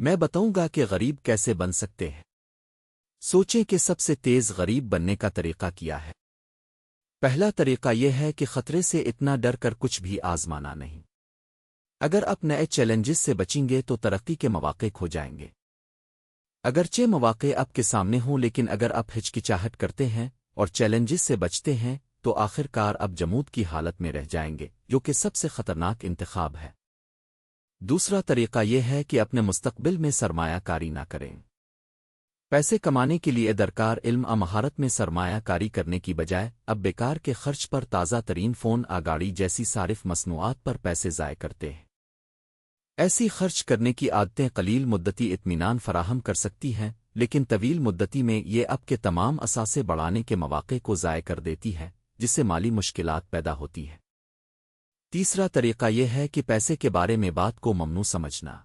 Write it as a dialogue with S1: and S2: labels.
S1: میں بتاؤں گا کہ غریب کیسے بن سکتے ہیں۔ سوچیں کہ سب سے تیز غریب بننے کا طریقہ کیا ہے۔ پہلا طریقہ یہ ہے کہ خطرے سے اتنا ڈر کر کچھ بھی آزمانا نہیں۔ اگر آپ نئے چیلنجز سے بچیں گے تو ترقی کے مواقع کھو جائیں گے۔ اگرچہ مواقع آپ کے سامنے ہوں، لیکن اگر آپ ہچکچاہٹ کرتے ہیں اور چیلنجز سے بچتے ہیں تو آخر کار آپ جمود کی حالت میں رہ جائیں گے، جو کہ سب سے خطرناک انتخاب ہے۔ دوسرا طریقہ یہ ہے کہ اپنے مستقبل میں سرمایہ کاری نہ کریں۔ پیسے کمانے کے لیے درکار علم اور مہارت میں سرمایہ کاری کرنے کی بجائے اب بیکار کے خرچ پر، تازہ ترین فون گاڑی جیسی صارف مصنوعات پر پیسے ضائع کرتے ہیں۔ ایسی خرچ کرنے کی عادتیں قلیل مدتی اطمینان فراہم کر سکتی ہیں، لیکن طویل مدتی میں یہ آپ کے تمام اثاثے بڑھانے کے مواقع کو ضائع کر دیتی ہے، جس سے مالی مشکلات پیدا ہوتی ہیں۔ تیسرا طریقہ یہ ہے کہ پیسے کے بارے میں بات کو ممنوع سمجھنا۔